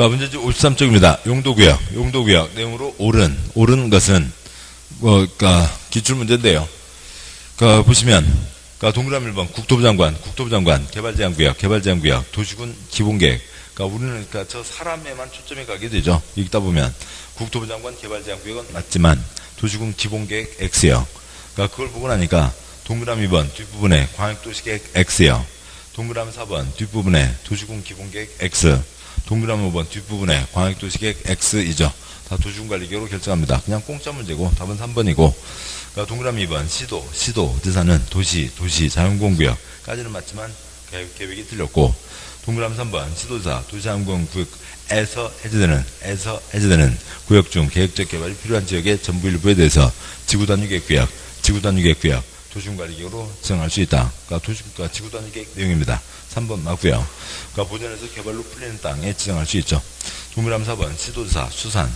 문제지 53쪽입니다. 용도구역. 용도구역. 내용으로 옳은 것은, 기출문제인데요. 보시면, 동그라미 1번, 국토부 장관, 개발제한구역, 도시군 기본계획. 우리는, 저 사람에만 초점이 가게 되죠. 읽다 보면. 국토부 장관 개발제한구역은 맞지만, 도시군 기본계획 X요. 그걸 보고 나니까, 동그라미 2번, 뒷부분에 광역도시계획 X요. 동그라미 4번, 뒷부분에 도시군 기본계획 X. 동그라미 5번, 뒷부분에 광역도시계획 X이죠. 다 도시군관리계획으로 결정합니다. 그냥 공짜 문제고, 답은 3번이고, 동그라미 2번, 시도, 대사는 도시, 자연공구역까지는 맞지만, 계획이 틀렸고, 동그라미 3번, 시도지사, 도시자연공구역에서 해제되는 구역 중 계획적 개발이 필요한 지역의 전부 일부에 대해서 지구단위계획구역, 도시군관리계획으로 지정할 수 있다. 지구단위계획 내용입니다. 3번 맞고요. 보전에서 개발로 풀리는 땅에 지정할 수 있죠. 동그라미 4번, 시도지사, 수산,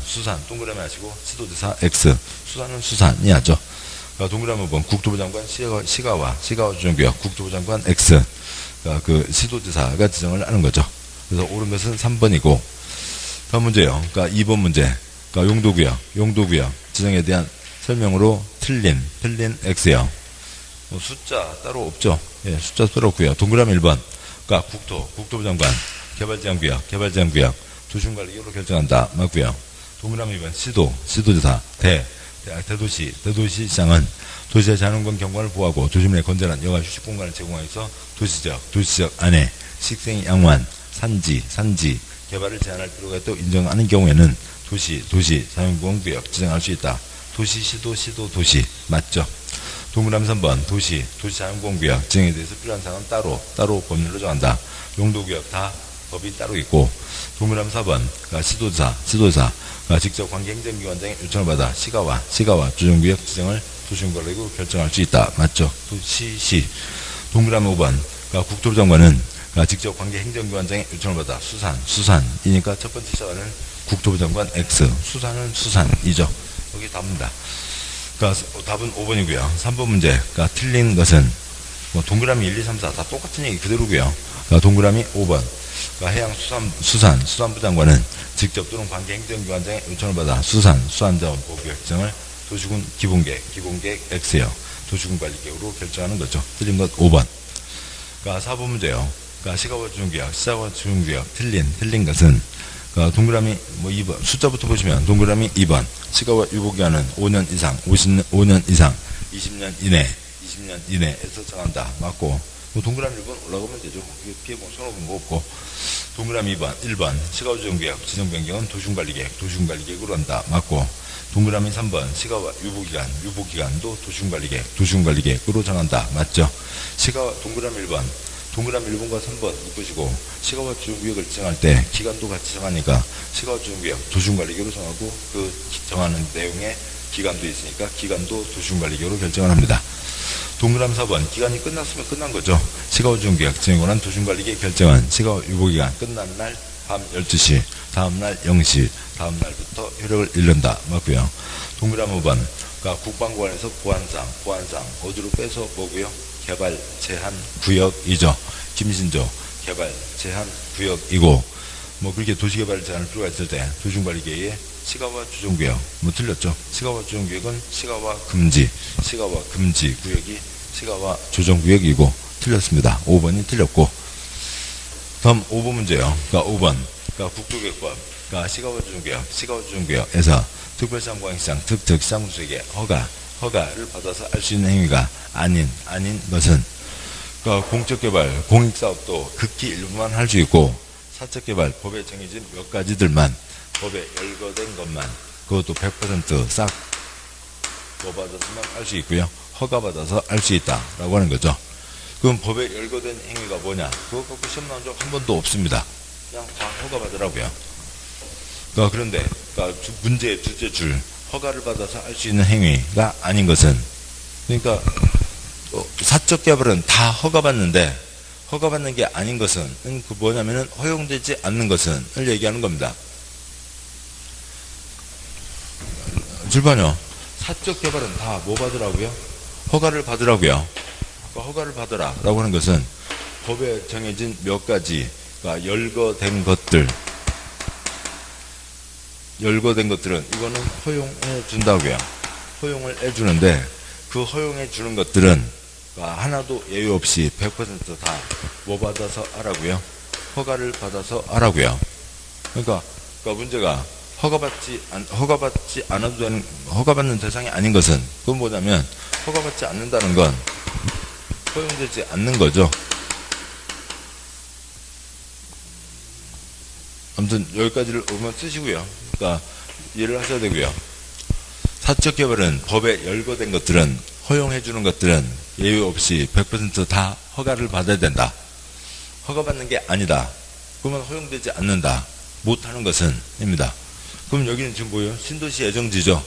동그라미 하시고, 시도지사 X, 수산은 수산이 하죠. 동그라미 5번, 국토부 장관 시가와 주정구역, 국토부 장관 X, 시도지사가 지정을 하는 거죠. 그래서 옳은 것은 3번이고, 다음 문제요. 2번 문제, 용도구역 지정에 대한 설명으로 틀린 X요. 숫자 따로 없죠. 예, 숫자 따로 없고요. 동그라미 1번, 국토부 장관 개발제한구역, 도시군관리계획으로 결정한다. 맞고요. 동그라미 2번, 시도지사, 대도시시장은 도시의 자연환경 경관을 보호하고 도심 내 건전한 여가 휴식 공간을 제공하여서 도시적 안에 식생 양호한 산지 개발을 제한할 필요가 있다고 인정하는 경우에는 도시 자연공구역 지정할 수 있다. 도시 맞죠? 동그라미 3번, 도시 자연공구역 지정에 대해서 필요한 사항은 따로 법률로 정한다. 용도구역 다 법이 따로 있고, 동그라미 4번, 시도지사, 직접 관계행정기관장의 요청을 받아 시가와 주정구역 지정을 도시군관리계획으로 결정할 수 있다. 맞죠? 동그라미 5번, 국토부 장관은 직접 관계행정기관장의 요청을 받아 수산이니까 첫 번째 시가는 국토부 장관 X, 수산은 수산이죠. 여기 답입니다. 답은 5번이고요. 3번 문제, 틀린 것은 동그라미 1, 2, 3, 4 다 똑같은 얘기 그대로고요. 동그라미 5번, 수산부 장관은 직접 또는 관계행정기관장의 요청을 받아 수산자원 보호구역 지정을 도시군 기본계획 X요. 도시군관리계획으로 결정하는 거죠. 틀린 것 5번. 4번 문제요. 시가와 주정구역 틀린 것은 동그라미 2번 숫자부터 보시면 동그라미 2번 시가와 유보기간은 5년 이상 20년 이내에서 정한다. 맞고, 동그라미 1번 올라가면 되죠. 피해보면 손해본 거 없고, 동그라미 1번 시가와 주정구역 지정 변경은 도시군관리계획으로 한다. 맞고, 동그라미 3번 시가와 유보기간도 도시군관리계획으로 정한다. 맞죠? 동그라미 1번과 3번 묶으시고, 시가와 주정구역을 지정할 때 기간도 같이 정하니까 시가와 주정구역 도시군관리계획으로 정하고, 그 정하는 내용에 기간도 있으니까 기간도 도시군관리계획으로 결정을 합니다. 동그라미 4번, 기간이 끝났으면 끝난 거죠. 시가와 주정구역 지정에 관한 도시군관리계획 결정은 시가와 유보기간 끝난 날 밤 12시, 다음날 0시, 다음날부터 효력을 잃는다. 맞고요. 동그라미 5번, 국방부안에서 보안상 어디로 빼서 뭐고요? 개발 제한 구역이죠. 김신조 개발 제한 구역이고, 그렇게 도시개발 제한을 필요가 있을 때 도시군관리계획에 시가와 주정구역 틀렸죠. 시가와 주정구역은 시가와 금지 구역이 시가와 조정구역이고 틀렸습니다. 5번이 틀렸고, 다음 5번 문제요. 5번 국토계획법 시가와 주정구역에서 특별시장공항시장 시장군수에게 허가를 받아서 할 수 있는 행위가 아닌 것은 공적개발 공익사업도 극히 일부만 할 수 있고, 사적개발 법에 정해진 몇 가지들만 법에 열거된 것만 그것도 100% 싹 받았으면 할 수 있고요. 허가받아서 할 수 있다라고 하는 거죠. 그럼 법에 열거된 행위가 뭐냐? 그거 갖고 시험 나온 적 한 번도 없습니다. 그냥 다 허가받으라고요. 그런데 문제의 둘째 줄, 허가를 받아서 할 수 있는 행위가 아닌 것은, 그러니까 사적 개발은 다 허가받는데 허가받는 게 아닌 것은 뭐냐면은 허용되지 않는 것은 얘기하는 겁니다. 줄반요. 사적 개발은 다 뭐 받으라고요? 허가를 받으라고요. 허가를 받으라라고 하는 것은 법에 정해진 몇 가지 열거된 것들, 열거된 것들은 이거는 허용해 준다고요. 허용을 해주는데 그 허용해 주는 것들은 하나도 예외 없이 100% 다 뭐 받아서 하라고요? 허가를 받아서 하라고요. 그러니까 문제가 허가받지 않아도 되는, 허가받는 대상이 아닌 것은, 그건 뭐냐면 허가받지 않는다는 건 허용되지 않는 거죠. 아무튼 여기까지를 오면 쓰시고요. 그러니까 이해를 하셔야 되고요. 사적 개발은 법에 열거된 것들은, 허용해 주는 것들은 예외 없이 100% 다 허가를 받아야 된다. 허가받는 게 아니다. 그러면 허용되지 않는다. 못하는 것은 입니다. 그럼 여기는 지금 뭐예요? 신도시 예정지죠.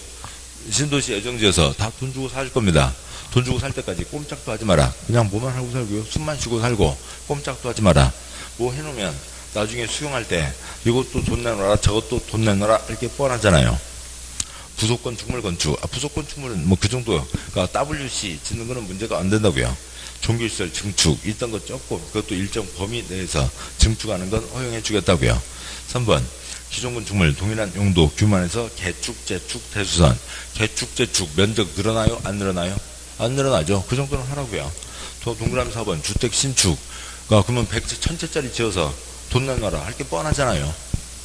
신도시 예정지에서 다 돈 주고 살 겁니다. 돈 주고 살 때까지 꼼짝도 하지 마라. 그냥 뭐만 하고 살고요. 숨만 쉬고 살고 꼼짝도 하지 마라. 뭐 해놓으면 나중에 수용할 때 이것도 돈 내놔라, 저것도 돈 내놔라 이렇게 뻔하잖아요. 부속건 축물 건축, 부속건 축물은 뭐 그 정도, 그러니까 WC 짓는 거는 문제가 안 된다고요. 종교시설 증축 있던 거 적고 그것도 일정 범위 내에서 증축하는 건 허용해 주겠다고요. 3번 기존 건축물 동일한 용도 규모에서 개축, 재축, 대수선, 개축, 재축 면적 늘어나요? 안 늘어나요? 안 늘어나죠. 그 정도는 하라고요. 또 동그라미 4번 주택 신축, 그러면 100채, 1000채짜리 지어서 돈 내놔라 할 게 뻔하잖아요.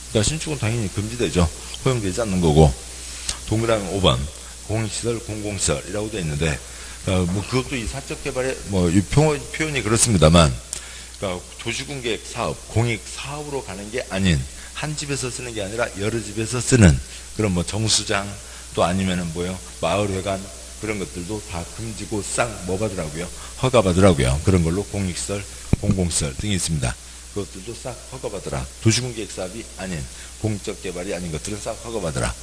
그러니까 신축은 당연히 금지되죠. 허용되지 않는 거고. 동그라미 5번 공익시설, 공공시설이라고 되어 있는데, 뭐 그것도 이 사적 개발의 뭐 이 표현이 그렇습니다만, 그러니까 도시군계획 사업, 공익 사업으로 가는 게 아닌, 한 집에서 쓰는 게 아니라 여러 집에서 쓰는 그런 뭐 정수장, 또 아니면은 뭐요 마을회관, 그런 것들도 다 금지고 싹 뭐 받으라고요? 허가 받으라고요. 그런 걸로 공익시설, 공공시설 등이 있습니다. 그것들도 싹 허가받으라. 도시군계획 사업이 아닌, 공적 개발이 아닌 것들은 싹 허가받으라.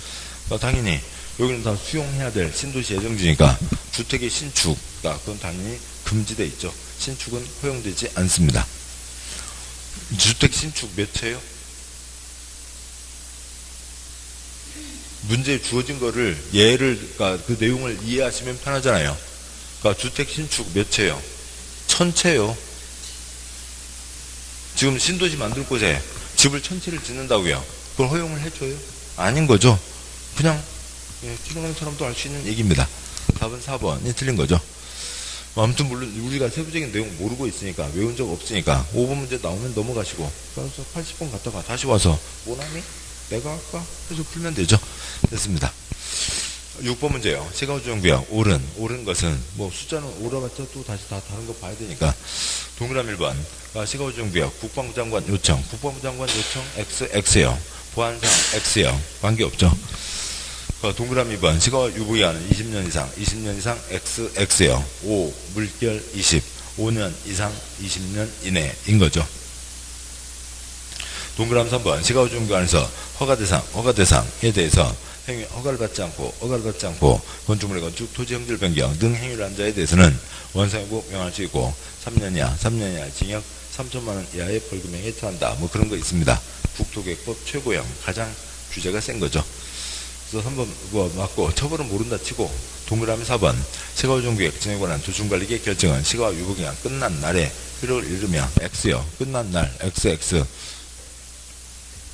당연히 여기는 다 수용해야 될 신도시 예정지니까 주택의 신축, 그건 당연히 금지되어 있죠. 신축은 허용되지 않습니다. 주택 신축 몇 채요? 문제에 주어진 거를 예를, 그 내용을 이해하시면 편하잖아요. 주택 신축 몇 채요? 1000채요. 지금 신도시 만들 곳에 집을 1000채를 짓는다고요. 그걸 허용을 해줘요? 아닌 거죠. 그냥 기능하는 사람도 알 수 있는 얘기입니다. 답은 4번이 틀린 거죠. 아무튼 물론 우리가 세부적인 내용 모르고 있으니까, 외운 적 없으니까 5번 문제 나오면 넘어가시고, 그래서 80번 갔다가 다시 와서 뭐나미? 내가 할까? 해서 풀면 되죠. 됐습니다. 6번 문제요. 시가조정구역 옳은 것은 뭐 숫자는 옳아봤자 또 다시 다 다른 거 봐야 되니까. 동그라미 1번 시가조정구역 국방부 장관 요청, 국방부 장관 요청 X요. 보안상 X요. 관계없죠. 동그라미 2번 시가 유보기한은 20년 이상 X요. 5 물결 20 5년 이상 20년 이내인 거죠. 동그라미 3번 시가조정구역에서 허가대상에 대해서 행위 허가를 받지 않고 건축물의 건축, 토지 형질 변경 등 행위를 한 자에 대해서는 원상회복 명할 수 있고 3년 이하 징역 3천만 원 이하의 벌금형에 처한다. 뭐 그런 거 있습니다. 국토계획법 최고형 가장 규제가 센 거죠. 그래서 3번 그거 맞고 처벌은 모른다 치고, 동그라미 4번 시가조정구역 진행에 관한 도시관리계획 결정은 시가와 유보기간 끝난 날에 효력을 잃으며 X요. 끝난 날 XX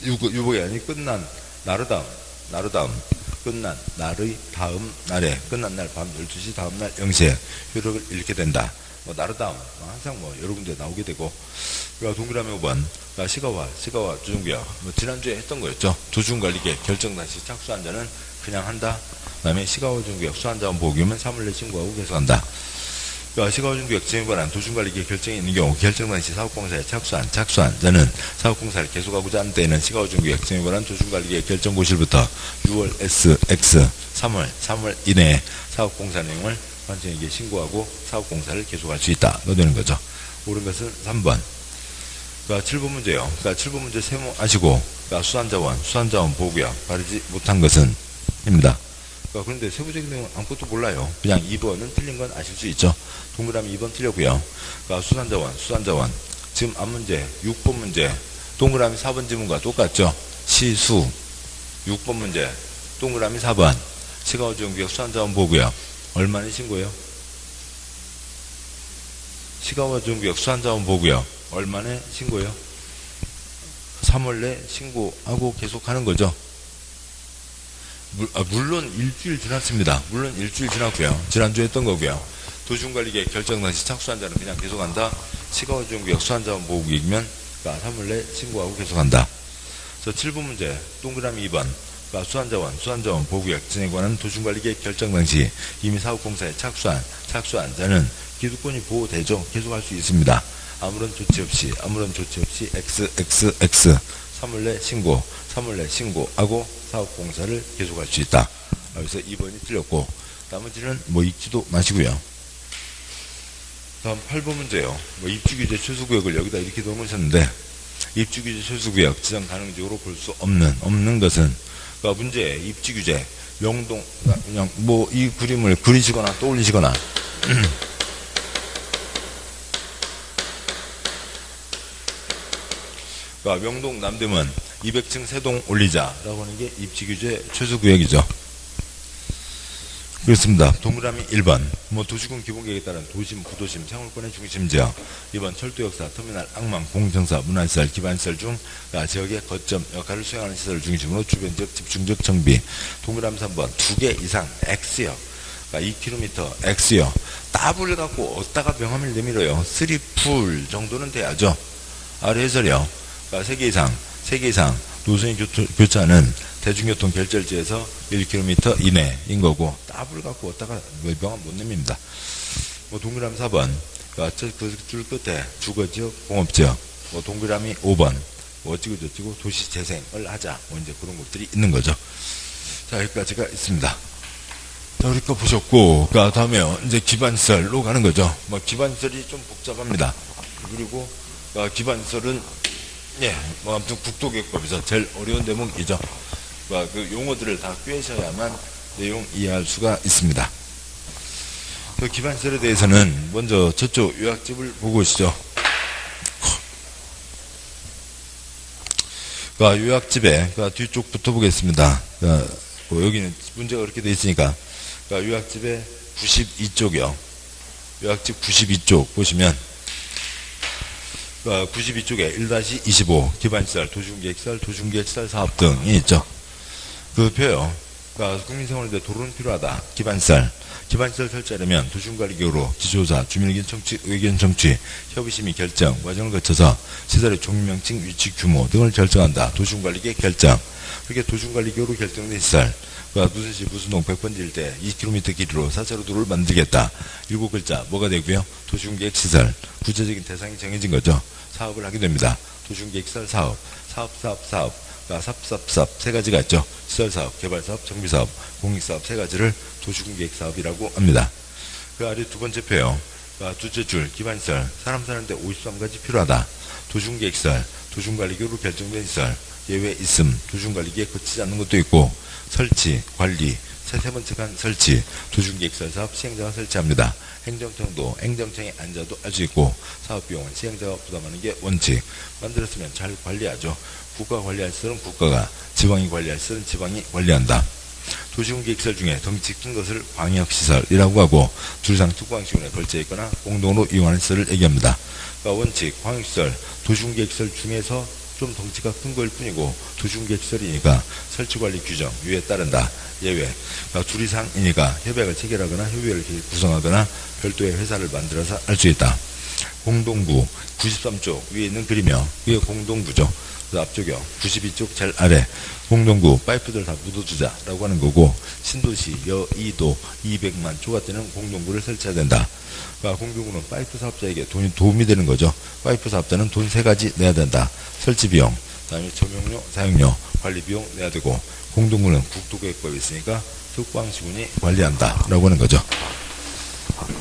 유보기간이 끝난 나르다음 끝난 날의 다음 날에, 끝난 날 밤 12시 다음 날 0시에 효력을 잃게 된다. 뭐 나르다음 항상 뭐 여러 군데 나오게 되고. 그러니까 동그라미 5번 시가와 조정구역 뭐 지난주에 했던 거였죠. 도시군관리계획 결정 당시 착수한 자는 그냥 한다. 그 다음에 시가와 조정구역 수환자원 보호규면 사물 내 신고하고 계속한다. 시가조정구역 진행에 관한 도시관리계획 결정이 있는 경우 결정 당시 사업공사에 착수한 자는 사업공사를 계속하고자 하는 때에는 시가조정구역 진행에 관한 도시관리계획 결정 고시일부터 6월 SX 3월 이내에 사업공사 내용을 관청에게 신고하고 사업공사를 계속할 수 있다. 넣어되는 거죠. 옳은 것은 3번. 7번 문제요. 7번 문제 세모하시고 수환자원 보호구역 바르지 못한 것은 입니다. 그런데 세부적인 내용은 아무것도 몰라요. 그냥 2번은 틀린 건 아실 수 있죠. 동그라미 2번 틀렸고요. 수산자원. 지금 앞문제 6번 문제 동그라미 4번 지문과 똑같죠. 시수 6번 문제 동그라미 4번 시가조정구역 수산자원 보고요. 얼마나 신고요? 시가조정구역 수산자원 보고요. 얼마나 신고요? 3월 내 신고하고 계속하는 거죠. 물론 일주일 지났습니다. 물론 일주일 지났고요. 지난주에 했던 거고요. 도시군관리계획 결정 당시 착수한 자는 그냥 계속한다. 시가원주구역 수환자원보호구역이면 3월 내 신고하고 계속한다. 그래서 7번 문제 동그라미 2번 수환자원 보호구역 진행에 관한 도시군관리계획 결정 당시 이미 사업공사에 착수한 자는 기득권이 보호되죠. 계속할 수 있습니다. 아무런 조치 없이 XXX 3월 내 신고하고 사업공사를 계속할 수 있다. 그래서 2번이 틀렸고 나머지는 읽지도 마시고요. 다음 8번 문제요. 입주규제 최소구역을 여기다 이렇게 넣으셨는데 입주규제 최소구역 지정 가능적으로 볼 수 없는 것은 그러니까 문제 입주규제 명동 그냥 이 그림을 그리시거나 떠올리시거나 그러니까 명동 남대문 200층 세동 올리자라고 하는 게 입지규제 최소구역이죠. 그렇습니다. 동그라미 1번 도시군 기본계획에 따른 도심, 부도심, 생활권의 중심지역 2번 철도역사, 터미널, 항만, 공정사, 문화시설, 기반시설 중 지역의 거점 역할을 수행하는 시설을 중심으로 주변지역 집중적 정비 동그라미 3번 2개 이상 X역 2km X역 더블을 갖고 어디다가 명함을 내밀어요. 3풀 정도는 돼야죠. 아래 해설이요. 3개 이상 노선이 교차하는 대중교통 결절지에서 1km 이내인 거고 더블을 갖고 어디다가 명함 못 내밉니다. 동그라미 4번 그 줄 끝에 주거지역, 공업지역 동그라미 5번 어찌고 도시재생을 하자 이제 그런 것들이 있는 거죠. 자 여기까지가 있습니다. 자 우리 거 보셨고 다음에 이제 기반시설로 가는 거죠. 기반시설이 좀 복잡합니다. 그리고 기반시설은 아무튼 국토계획법에서 제일 어려운 대목이죠. 그 용어들을 다 꿰셔야만 내용 이해할 수가 있습니다. 그 기반시설에 대해서는 먼저 저쪽 요약집을 보고 오시죠. 요약집에 뒤쪽부터 보겠습니다. 여기는 문제가 그렇게 되어 있으니까 요약집에 92쪽이요. 요약집 92쪽 보시면 92쪽에 1-25 기반시설, 도시군계획시설 사업 등이 있죠. 그 표요. 국민생활에 도로는 필요하다. 기반시설 설치하려면 도시군관리계획으로 지조사, 주민의견 청취, 의견 청취, 협의심의 결정 과정을 거쳐서 시설의 종류명칭, 위치, 규모 등을 결정한다. 도시군관리계획 결정. 그렇게 도시군관리계획으로 결정된 시설. 무슨시 무슨동 100번지 일대 20km 길이로 4차로 도로를 만들겠다. 7글자 뭐가 되고요? 도시군계획시설. 구체적인 대상이 정해진 거죠. 사업을 하게 됩니다. 도시군계획시설 사업. 사업 세 가지가 있죠. 시설사업, 개발사업, 정비사업, 공익사업 세 가지를 도시군계획사업이라고 합니다. 그 아래 두 번째 표요. 둘째 줄 기반시설 사람 사는데 53가지 필요하다. 도시군계획시설 도시군관리계획으로 결정된 시설 예외 있음. 도시군관리계획 거치지 않는 것도 있고 설치, 관리, 세 번째 간 설치, 도시군계획시설 사업 시행자가 설치합니다. 행정청도 행정청에 앉아도 할 수 있고 사업비용은 시행자가 부담하는 게 원칙. 만들었으면 잘 관리하죠. 국가가 관리할 시설은 국가가, 지방이 관리할 시설은 지방이 관리한다. 도시군계획시설 중에 덩치 큰 것을 광역시설이라고 하고 줄상 특구항시군에 걸쳐 있거나 공동으로 이용하는 시설을 얘기합니다. 원칙, 광역시설, 도시군계획시설 중에서 좀 덩치가 큰 거일 뿐이고 도시군계획시설이니까 설치관리 규정, 유예에 따른다. 예외, 둘 이상이니까 협약을 체결하거나 협의회를 구성하거나 별도의 회사를 만들어서 할 수 있다. 공동구, 93쪽 위에 있는 그림이요. 이게 공동구죠. 앞쪽이요. 92쪽 제일 아래 공동구 파이프들 다 묻어두자라고 하는 거고 신도시, 여의도 200만 초과되는 공동구를 설치해야 된다. 공동구는 파이프 사업자에게 돈이 도움이 되는 거죠. 파이프 사업자는 돈 세 가지 내야 된다. 설치비용, 그다음에 점용료, 사용료, 관리비용 내야 되고 공동구는 국토계획법이 있으니까 특구항시군이 관리한다라고 하는 거죠.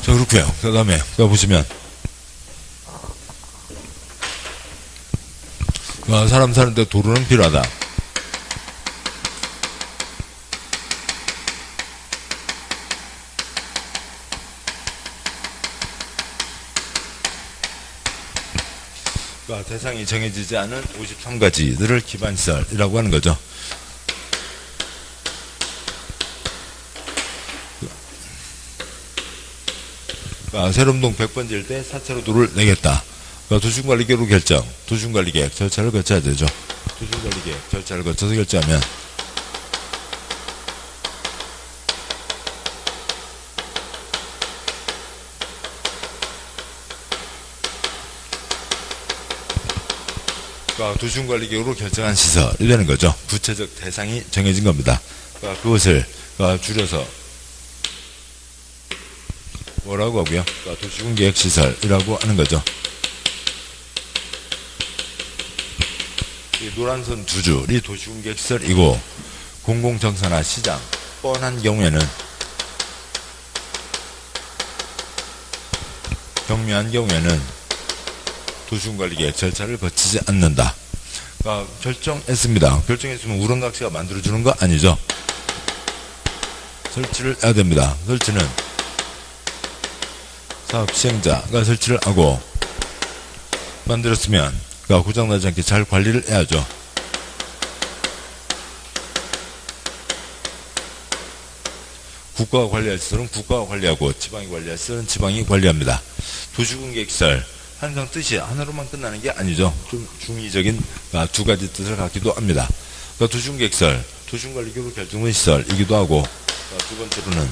자 그렇고요. 그 다음에 보시면 사람 사는데 도로는 필요하다. 대상이 정해지지 않은 53가지들을 기반시설이라고 하는 거죠. 세롬동 100번지 일대 4차로 도로를 내겠다. 도시군관리계획으로 결정, 도시군관리계획 절차를 거쳐야 되죠. 도시군관리계획 절차를 거쳐서 결정하면 그러니까 도시군관리계획으로 결정한 시설이 되는 거죠. 구체적 대상이 정해진 겁니다. 그러니까 그것을 줄여서 뭐라고 하고요? 그러니까 도시군계획시설이라고 하는 거죠. 이 노란선 두 줄이 도시군계획시설이고 공공정사나 시장 뻔한 경우에는 경미한 경우에는 도시군관리계획 절차를 거치지 않는다. 그러니까 결정했습니다. 결정했으면 우렁각시가 만들어주는 거 아니죠. 설치를 해야 됩니다. 설치는 사업 시행자가 설치를 하고 만들었으면 그러니까 고장나지 않게 잘 관리를 해야죠. 국가가 관리할 시설은 국가가 관리하고 지방이 관리할 시설은 지방이 관리합니다. 도시군계획시설 항상 뜻이 하나로만 끝나는 게 아니죠. 좀 중의적인 두 가지 뜻을 갖기도 합니다. 그러니까 도시군계획시설, 도시군관리계획으로 결정된 시설이기도 하고 두 번째로는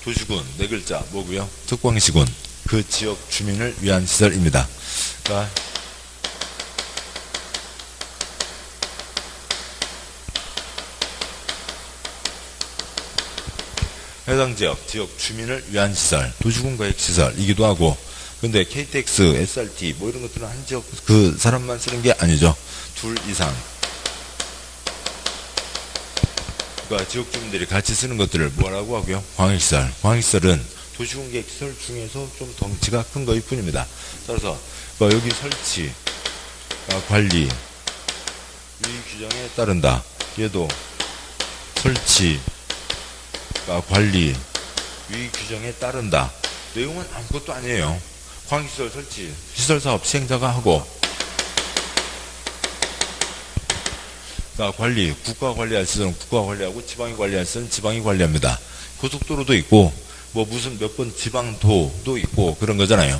도시군 네 글자 뭐고요? 특광시군 그 지역 주민을 위한 시설입니다. 그러니까 해당 지역 주민을 위한 시설, 도시군계획시설이기도 하고, 근데 KTX, SRT 뭐 이런 것들은 한 지역 그 사람만 쓰는 게 아니죠. 둘 이상. 그러니까 지역 주민들이 같이 쓰는 것들을 뭐라고 하고요? 광역시설. 광역시설은 도시군계획시설 중에서 좀 덩치가 큰 것일 뿐입니다. 따라서 여기 설치, 관리, 유의 규정에 따른다. 얘도 설치, 관리, 유의 규정에 따른다. 내용은 아무것도 아니에요. 광역시설 설치, 시설사업 시행자가 하고, 관리, 국가가 관리할 시설은 국가가 관리하고, 지방이 관리할 시설은 지방이 관리합니다. 고속도로도 있고, 뭐 무슨 몇 번 지방도도 있고, 그런 거잖아요.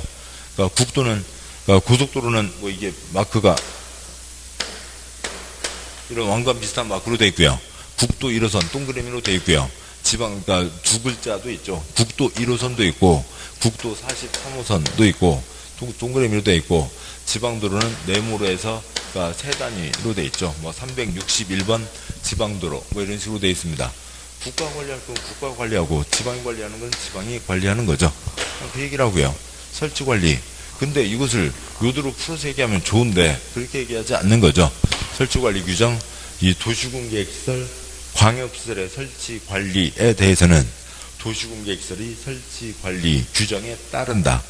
그러니까 국도는, 고속도로는 뭐 이게 마크가, 이런 왕관 비슷한 마크로 되어 있고요. 국도 1호선 동그라미로 되어 있고요. 지방, 두 글자도 있죠. 국도 1호선도 있고, 국도 43호선도 있고, 동그라미로 되어 있고, 지방도로는 네모로 해서, 세 단위로 되어 있죠. 뭐 361번 지방도로, 뭐 이런 식으로 되어 있습니다. 국가가 관리할 건 국가가 관리하고, 지방이 관리하는 건 지방이 관리하는 거죠. 그 얘기를 하고요. 설치 관리. 근데 이것을 요도로 풀어서 얘기하면 좋은데, 그렇게 얘기하지 않는 거죠. 설치 관리 규정, 이 도시군계획시설, 광역시설의 설치 관리에 대해서는 도시군계획시설이 설치 관리 규정에 따른다.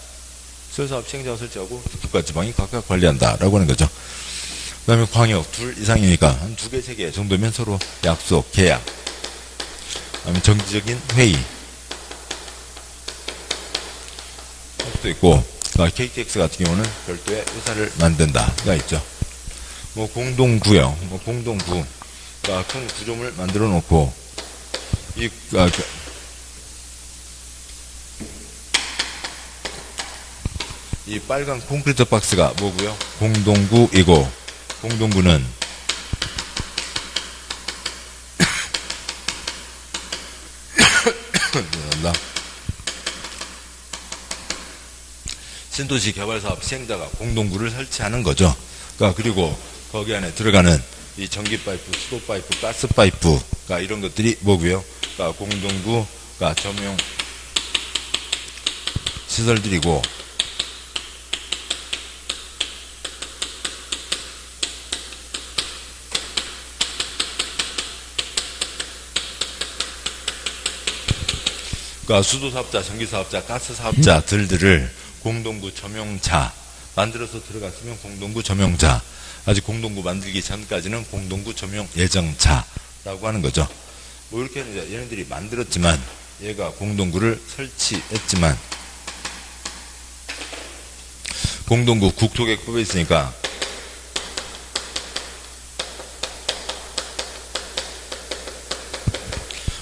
시설사업 시행자가 설치하고 국가 지방이 각각 관리한다라고 하는 거죠. 그 다음에 광역 둘 이상이니까 한 두 개, 세 개 정도면 서로 약속, 계약. 그 다음에 정기적인 회의. 도 있고, KTX 같은 경우는 별도의 회사를 만든다가 있죠. 뭐 공동구요, 뭐 공동구. 큰 구조물 만들어 놓고, 이 빨간 콘크리트 박스가 뭐고요? 공동구이고, 공동구는 신도시 개발사업 시행자가 공동구를 설치하는 거죠. 그리고 거기 안에 들어가는 이 전기 파이프, 수도 파이프, 가스 파이프가 이런 것들이 뭐고요? 공동구, 점용 시설들이고, 수도 사업자, 전기 사업자, 가스 사업자들을 공동구 점용자 만들어서 들어갔으면 공동구 점용자. 아직 공동구 만들기 전까지는 공동구 점용 예정자라고 하는 거죠. 뭐 이렇게 얘네들이 만들었지만, 얘가 공동구를 설치했지만, 공동구 국토계획법에 있으니까,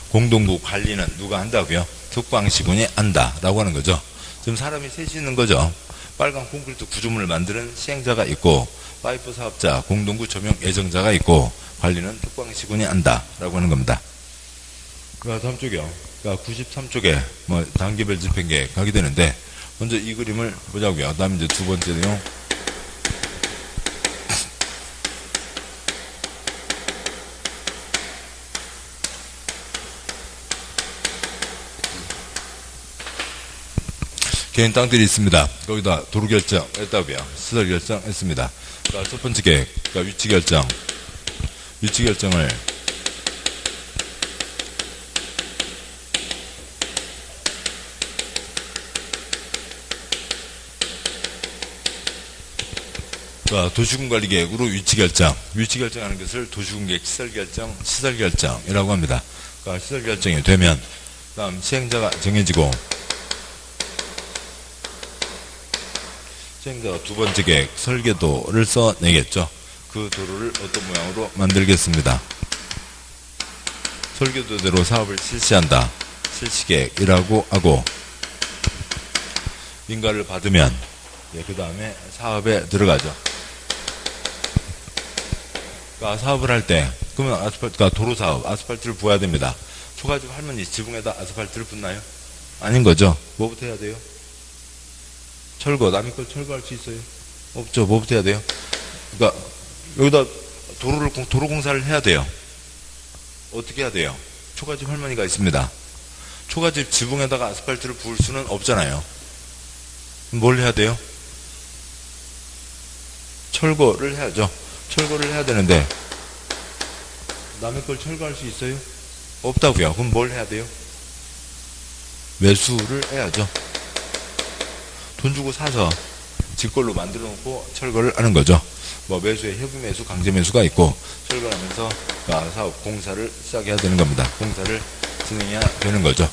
공동구 관리는 누가 한다고요? 특광시군이 한다라고 하는 거죠. 지금 사람이 셋이 있는 거죠. 빨간 콘크리트 구조물을 만드는 시행자가 있고, 파이프 사업자, 공동구 점용 예정자가 있고, 관리는 특광시군이 한다라고 하는 겁니다. 다음 쪽이요. 93쪽에 뭐 단계별 집행계획 하게 되는데, 먼저 이 그림을 보자고요. 다음 이제 두 번째 내용. 개인 땅들이 있습니다. 거기다 도로 결정했다고요. 시설 결정했습니다. 그러니까 첫 번째 계획, 그러니까 위치 결정을 도시군관리계획으로 위치 결정하는 것을 도시군계획 시설 결정이라고 합니다. 그러니까 시설 결정이 되면 다음 시행자가 정해지고 시행자가 두 번째 계획 설계도를 써내겠죠. 그 도로를 어떤 모양으로 만들겠습니다. 설계도대로 사업을 실시한다. 실시계획이라고 하고 인가를 받으면 그 다음에 사업에 들어가죠. 그러니까 사업을 할 때 그러면 도로 사업 아스팔트를 부어야 됩니다. 초가집 할머니 지붕에다 아스팔트를 붓나요? 아닌 거죠. 뭐부터 해야 돼요? 철거, 남의 걸 철거할 수 있어요? 없죠. 뭐부터 해야 돼요? 그러니까 여기다 도로 공사를 해야 돼요. 어떻게 해야 돼요? 초가집 할머니가 있습니다. 초가집 지붕에다가 아스팔트를 부을 수는 없잖아요. 뭘 해야 돼요? 철거를 해야죠. 철거를 해야 되는데 남의 걸 철거할 수 있어요? 없다고요. 그럼 뭘 해야 돼요? 매수를 해야죠. 돈 주고 사서 지 걸로 만들어 놓고 철거를 하는 거죠. 뭐 매수에 협의 매수, 강제 매수가 있고 철거를 하면서 사업 공사를 시작해야 되는 겁니다. 공사를 진행해야 되는 거죠.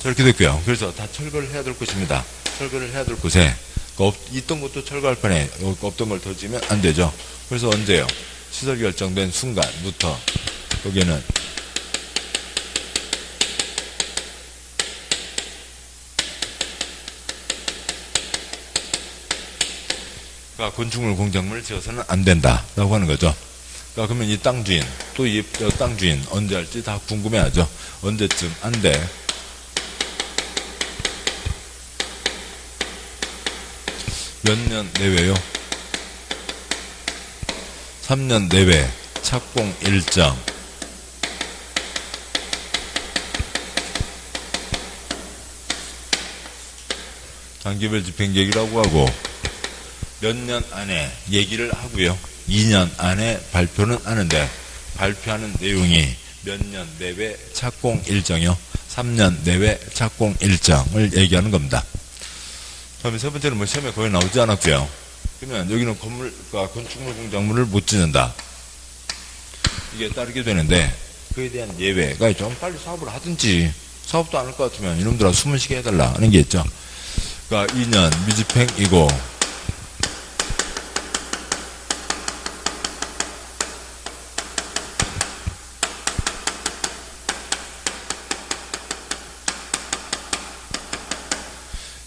저렇게 됐고요. 그래서 다 철거를 해야 될 곳입니다. 철거를 해야 될 곳에 있던 것도 철거할 판에 없던 걸 더 지으면 안 되죠. 그래서 언제요? 시설 결정된 순간부터 거기에는 건축물 공작물을 지어서는 안 된다라고 하는 거죠. 그러면 이 땅 주인, 또 이 땅 주인 언제 할지 다 궁금해하죠. 언제쯤 안 돼. 몇 년 내외요? 3년 내외 착공 일정. 단기별 집행계획이라고 하고 몇 년 안에 얘기를 하고요. 2년 안에 발표는 하는데 발표하는 내용이 몇 년 내외 착공 일정이요. 3년 내외 착공 일정을 얘기하는 겁니다. 다음에 세 번째는 시험에 거의 나오지 않았고요. 그러면 여기는 건축물 공작물을 못 짓는다. 이게 따르게 되는데 그에 대한 예외가 좀 빨리 사업을 하든지 사업도 안 할 것 같으면 이놈들아 숨을 쉬게 해달라 하는 게 있죠. 그러니까 2년 미집행이고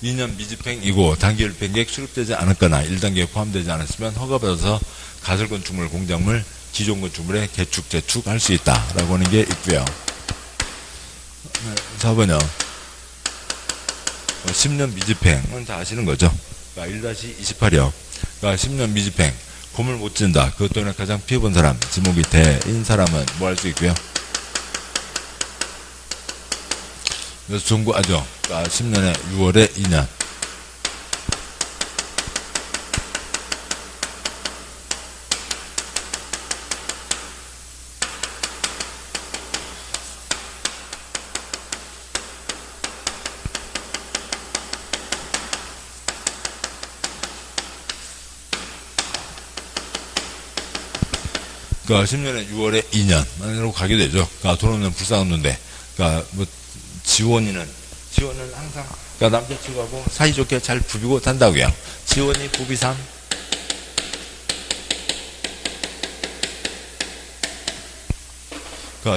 2년 미집행이고 단기일행계획 수립되지 않았거나 1단계에 포함되지 않았으면 허가받아서 가설건축물, 공작물, 기존 건축물에 개축, 재축할 수 있다라고 하는 게 있고요. 4번요. 10년 미집행은 다 아시는 거죠. 그러니까 1-28역. 그러니까 10년 미집행. 건물 못 짓는다. 그것 때문에 가장 피해본 사람, 지목이 대인 사람은 뭐 할 수 있고요. 그래서 종구하죠. 그러니까 10년에 6월에 2년. 그러니까 10년에 6월에 2년으로 가게 되죠. 그러니까 돈 없는 불쌍한 눈데. 그러니까 지원은 항상 남자친구하고 사이좋게 잘 부비고 산다고요. 지원이 부비상.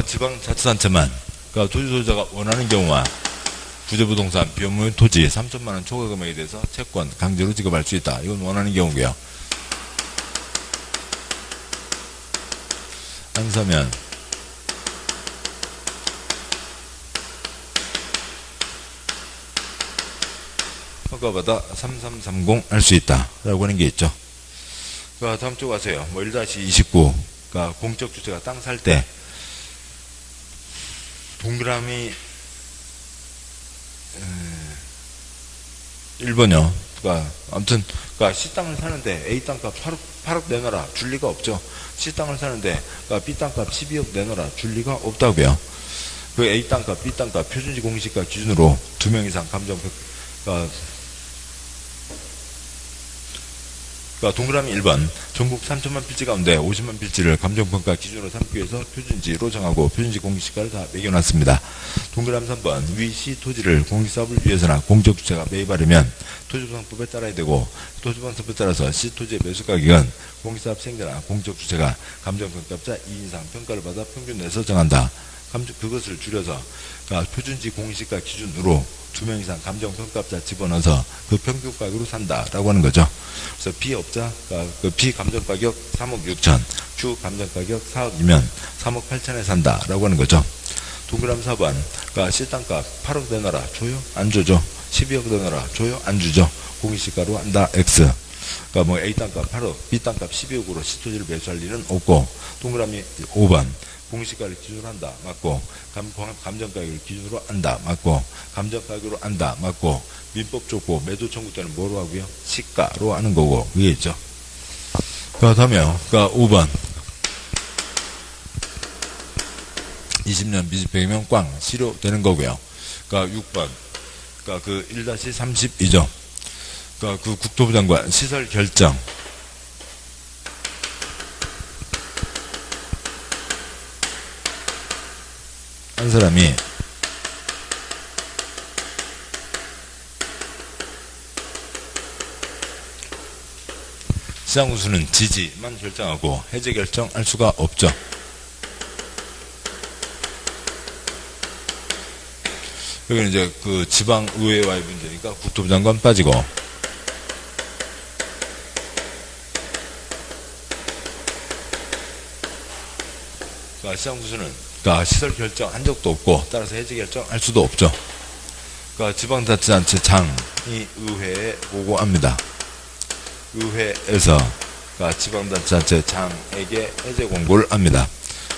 지방자치단체만 토지 소유자가 원하는 경우와 부재부동산 비업무 토지 3천만원 초과 금액에 대해서 채권 강제로 지급할 수 있다. 이건 원하는 경우고요. 안 사면 허가받아 3330 할 수 있다 라고 하는 게 있죠. 다음 쪽 가세요. 1-29 공적 주체가 땅 살 때 동그라미 1번이요. 그러니까 아무튼 그러니까 C 땅을 사는데 A 땅값 8억 내놔라 줄 리가 없죠. C 땅을 사는데 그러니까 B 땅값 12억 내놔라 줄 리가 없다고요. 그 A 땅값, B 땅값 표준지 공시가 기준으로 2명 이상 감정평가 그러니까 동그라미 1번 전국 3천만 필지 가운데 50만 필지를 감정평가 기준으로 삼기 위해서 표준지로 정하고 표준지 공시가를 다 매겨놨습니다. 동그라미 3번 위 C 토지를 공시사업을 위해서나 공적주체가 매입하려면 토지보상법에 따라야 되고 토지보상법에 따라서 C 토지의 매수가격은 공시사업 시행자나 공적주체가 감정평가업자 2인 이상 평가를 받아 평균 내서 정한다. 그것을 줄여서 그러니까 표준지 공시가 기준으로 2명 이상 감정평가업자 집어넣어서 그 평균 가격으로 산다라고 하는 거죠. 그래서 B업자, 그러니까 그 B감정가격 3억 6천, Q 감정가격 4억이면 3억 8천에 산다라고 하는 거죠. 동그라미 4번, 그러니까 C 땅값 8억 내놔라 줘요? 안 주죠. 12억 내놔라 줘요? 안 주죠. 공시가로 한다 X. 그러니까 뭐 A 땅값 8억, B 땅값 12억으로 C 토지를 매수할 일은 없고, 동그라미 5번. 공시가를 기준으로 한다. 맞고. 감정가격을 기준으로 한다. 맞고. 감정가격으로 한다. 맞고. 민법 좁고 매도 청구 때는 뭐로 하고요? 시가로 하는 거고. 위에 있죠. 그 다음에요. 그러니까 5번. 20년 미집행이면 꽝. 시로 되는 거고요. 그러니까 6번. 그러니까 그 1-32죠. 그러니까 그 국토부 장관 시설 결정. 한 사람이 시장군수는 지지만 결정하고 해제 결정할 수가 없죠. 여기는 이제 그 지방의회와의 문제니까 국토부 장관 빠지고, 그러니까 시장군수는 그러니까 시설 결정한 적도 없고 따라서 해제 결정할 수도 없죠. 그러니까 지방자치단체 장이 의회에 보고합니다. 의회에서 그러니까 지방자치단체 장에게 해제 공고를 합니다.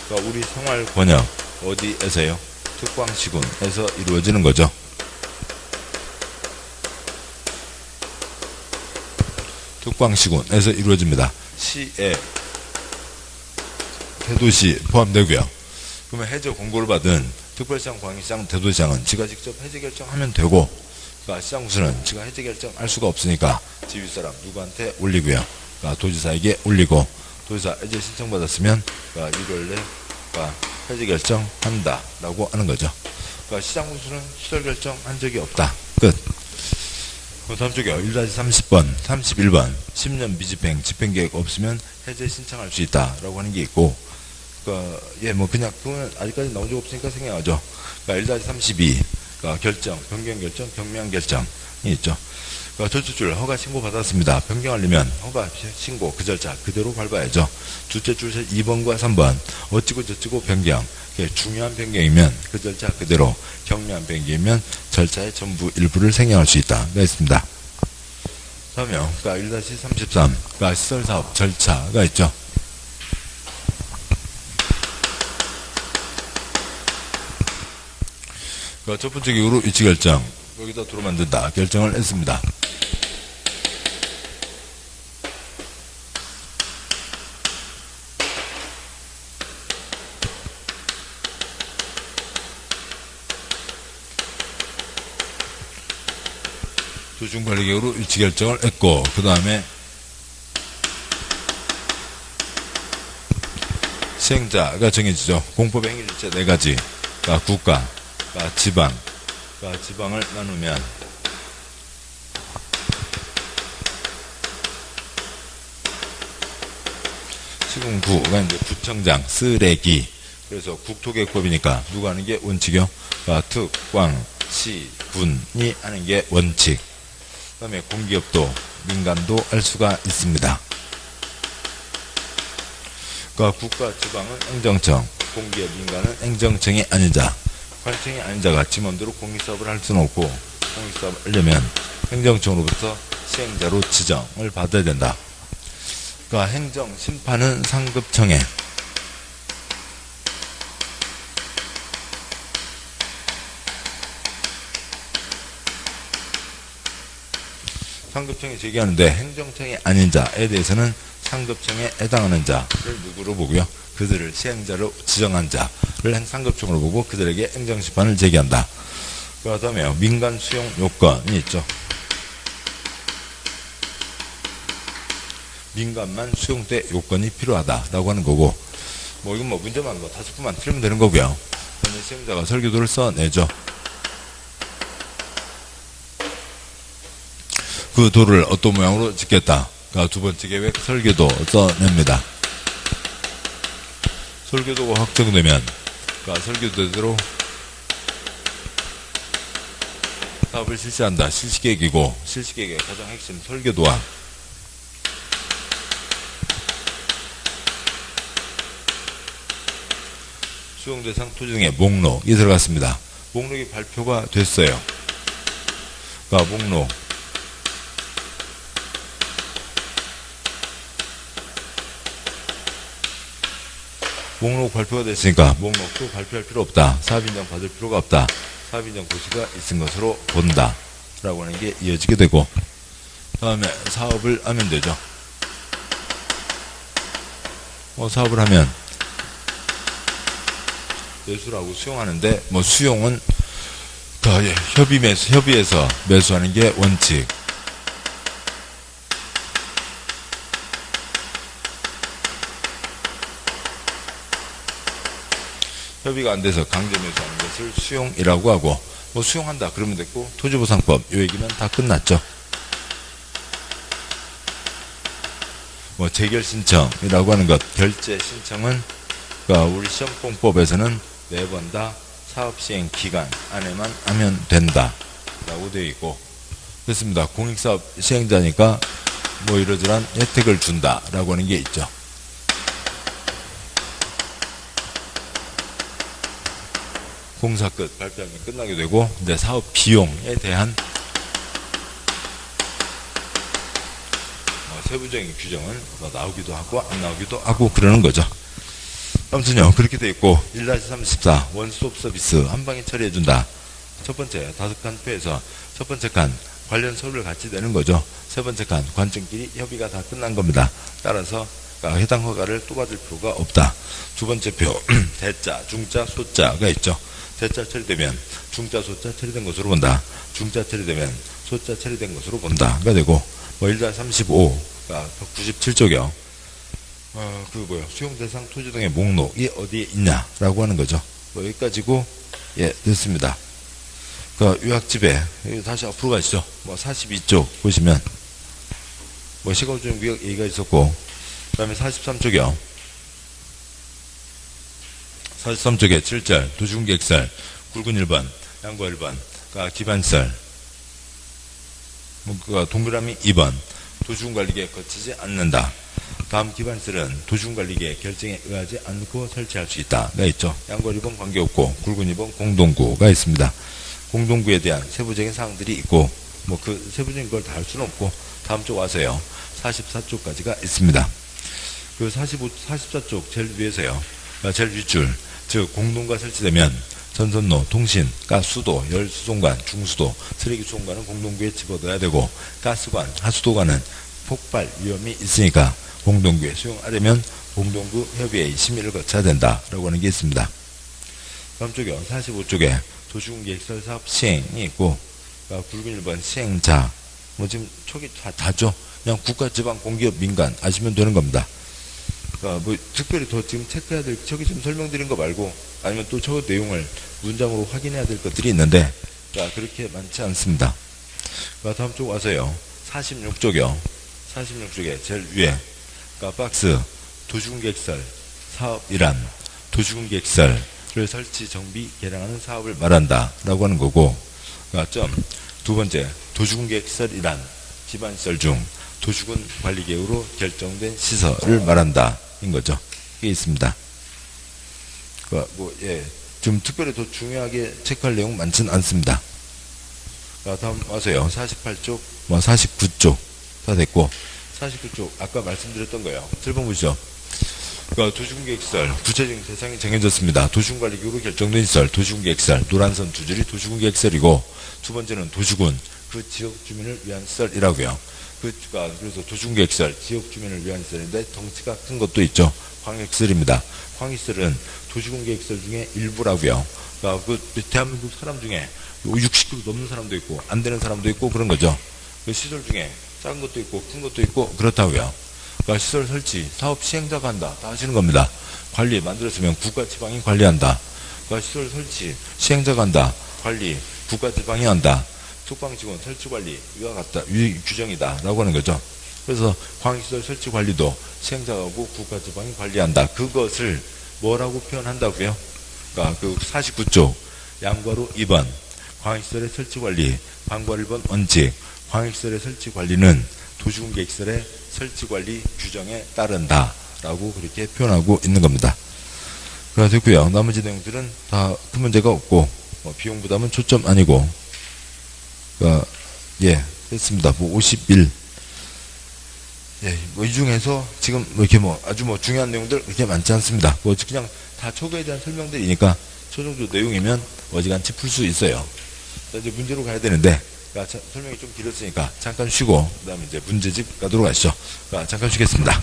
그러니까 우리 생활 번역 어디에서요? 특광시군에서 이루어지는 거죠. 특광시군에서 이루어집니다. 시에 대도시 포함되고요. 그러면 해제 공고를 받은 특별시장, 광역시장, 대도시장은 지가 직접 해제 결정하면 되고, 그러니까 시장군수는 지가 해제 결정할 수가 없으니까 지휘사람 누구한테 올리고요. 그러니까 도지사에게 올리고, 도지사 해제 신청 받았으면 그러니까 1월 내 그러니까 해제 결정한다라고 하는 거죠. 그러니까 시장군수는 시설 결정한 적이 없다. 끝. 그 다음 쪽이요. 1-30번, 31번 10년 미집행, 집행계획 없으면 해제 신청할 수 있다라고 하는 게 있고, 그러니까 예, 뭐 그냥 그거는 아직까지 나온 적 없으니까 생략하죠. 그러니까 1-32 그러니까 결정, 변경 결정, 경미한 결정이 있죠. 그러니까 절차줄 허가 신고 받았습니다. 변경하려면 허가 신고 그 절차 그대로 밟아야죠. 둘째 줄 2번과 3번 어찌고 저찌고 변경, 중요한 변경이면 그 절차 그대로, 경미한 변경이면 절차의 전부 일부를 생략할 수 있다가 있습니다. 다음에요. 그러니까 1-33 그러니까 시설사업 절차가 있죠. 첫 번째 기구로 위치 결정, 여기다 도로 만든다 결정을 했습니다. 도중관리계획으로 위치 결정을 했고, 그 다음에 시행자가 정해지죠. 공법 행위일체 4가지, 그러니까 국가, 그러니까 지방, 그러니까 지방을 나누면 시군구가 이제 구청장, 쓰레기, 그래서 국토계획법이니까 누가 하는 게 원칙이요? 그러니까 특, 광, 시, 군이 하는 게 원칙. 그 다음에 공기업도, 민간도 할 수가 있습니다. 그러니까 국가, 지방은 행정청, 공기업, 민간은 행정청이 아닌 자. 관청이 아닌 자가 지 맘대로 공익사업을 할 수는 없고, 공익사업을 하려면 행정청으로부터 시행자로 지정을 받아야 된다. 그러니까 행정, 심판은 상급청에, 상급청이 제기하는데 행정청이 아닌 자에 대해서는 상급청에 해당하는 자를 누구로 보고요. 그들을 시행자로 지정한 자를 상급청으로 보고 그들에게 행정심판을 제기한다. 그 다음에 민간 수용 요건이 있죠. 민간만 수용대 요건이 필요하다라고 하는 거고, 뭐 이건 뭐 문제만 5분만 틀리면 되는 거고요. 그러면 시행자가 설계도를 써내죠. 그 도를 어떤 모양으로 짓겠다. 그러니까 두 번째 계획 설계도 써냅니다. 설계도가 확정되면 그러니까 설계도대로 사업을 실시한다. 실시계획이고, 실시계획의 가장 핵심 설계도와 수용대상 토지 등의 목록이 들어갔습니다. 목록이 발표가 됐어요. 그러니까 목록 발표가 됐으니까 목록도 발표할 필요 없다. 사업인정 받을 필요가 없다. 사업인정 고시가 있은 것으로 본다. 라고 하는 게 이어지게 되고, 다음에 사업을 하면 되죠. 사업을 하면 매수라고 수용하는데, 수용은 협의에서 매수하는 게 원칙. 협의가 안 돼서 강제 매수하는 것을 수용이라고 하고, 수용한다 그러면 됐고, 토지보상법 이 얘기면 다 끝났죠. 재결 신청이라고 하는 것, 결제 신청은 우리 시험공법에서는 매번 다 사업 시행 기간 안에만 하면 된다 라고 되어 있고, 그렇습니다. 공익사업 시행자니까 이러저러한 혜택을 준다 라고 하는 게 있죠. 공사 끝 발표하면 끝나게 되고, 이제 사업 비용에 대한 세부적인 규정은 나오기도 하고 안 나오기도 하고 그러는 거죠. 아무튼요, 그렇게 돼 있고, 1-34 원스톱 서비스 한 방에 처리해준다. 첫 번째 5칸 표에서 첫 번째 칸 관련 서류를 같이 내는 거죠. 세 번째 칸 관청끼리 협의가 다 끝난 겁니다. 따라서 해당 허가를 또 받을 필요가 없다. 두 번째 표 대자, 중자, 소자가 있죠. 대자 처리되면 중자, 소자 처리된 것으로 본다. 중자 처리되면 소자 처리된 것으로 본다가 되고, 1-35가 197조경 수용대상 토지 등의 목록이 어디에 있냐라고 하는 거죠. 여기까지고, 됐습니다. 요약집에 다시 앞으로 가시죠. 42쪽 보시면 시가조정 구역 얘기가 있었고, 그 다음에 43쪽이요. 43쪽에 7절 도시군계획설 굵은 1번, 양과 1번, 기반설, 동그라미 2번, 도시군관리계획 거치지 않는다. 다음 기반설은 도시군관리계획 결정에 의하지 않고 설치할 수 있다가 있죠. 양과 1번 관계없고, 굵은 2번 공동구가 있습니다. 공동구에 대한 세부적인 사항들이 있고, 그 세부적인 걸 다 할 수는 없고, 다음 쪽 와서요. 44쪽까지가 있습니다. 44쪽 제일 위에서요. 제일 윗줄, 즉 공동구가 설치되면 전선로, 통신, 가스수도, 열수송관, 중수도, 쓰레기수송관은 공동구에 집어넣어야 되고, 가스관, 하수도관은 폭발 위험이 있으니까 공동구에 수용하려면 공동구 협의회의 심의를 거쳐야 된다라고 하는 게 있습니다. 다음 쪽이요. 45쪽에 도시군계획설 사업 시행이 있고, 굵은 1번 시행자, 지금 촉이 다죠. 그냥 국가, 지방, 공기업, 민간 아시면 되는 겁니다. 특별히 더 지금 체크해야 될, 저기 지금 설명드린 거 말고, 아니면 또 저 내용을 문장으로 확인해야 될 것들이 있는데, 그렇게 많지 않습니다. 다음 쪽 와서요. 46쪽이요. 46쪽에 제일 위에, 박스, 도시군계획설 사업이란, 도시군계획설을 설치, 정비, 개량하는 사업을 말한다. 라고 하는 거고, 두 번째, 도시군계획설이란, 기반시설 중, 도시군 관리계획으로 결정된 시설을 말한다. 인 거죠. 이게 있습니다. 좀 특별히 더 중요하게 체크할 내용 많지는 않습니다. 다음 와서요. 48쪽, 49쪽 다 됐고, 49쪽 아까 말씀드렸던 거예요. 7번 보시죠. 도시군계획설 구체적인 대상이 정해졌습니다. 도시군관리계획으로 결정된 시설, 도시군계획설 노란선 두 줄이 도시군계획설이고, 두 번째는 도시군 그 지역 주민을 위한 시설이라고요. 그래서 도시공개시설, 지역 주민을 위한 시설인데 덩치가 큰 것도 있죠. 광역시설입니다. 광역시설은 도시공개시설 중에 일부라고요. 그러니까 그 대한민국 사람 중에 60kg 넘는 사람도 있고 안 되는 사람도 있고 그런 거죠. 그 시설 중에 작은 것도 있고 큰 것도 있고 그렇다고요. 그러니까 시설 설치, 사업 시행자가 한다. 다 하시는 겁니다. 관리 만들었으면 국가 지방이 관리한다. 그러니까 시설 설치, 시행자가 한다. 관리, 국가 지방이 한다. 속방직원 설치 관리, 이와 같다. 규정이다. 라고 하는 거죠. 그래서 광역시설 설치 관리도 시행자하고 국가 지방이 관리한다. 그것을 뭐라고 표현한다고요? 그러니까 그 49조 양괄호 2번 광역시설의 설치 관리, 방괄 1번 원칙, 광역시설의 설치 관리는 도시공개시설의 설치 관리 규정에 따른다. 라고 그렇게 표현하고 있는 겁니다. 그래서 됐고요. 나머지 내용들은 다 큰 문제가 없고, 비용 부담은 초점 아니고, 예, 됐습니다. 51. 예, 이 중에서 지금 이렇게 아주 중요한 내용들 그렇게 많지 않습니다. 그냥 다 초거에 대한 설명들이니까 초정조 내용이면 어지간치 풀 수 있어요. 자, 이제 문제로 가야 되는데, 설명이 좀 길었으니까 잠깐 쉬고, 그 다음에 이제 문제집 가도록 하시죠. 잠깐 쉬겠습니다.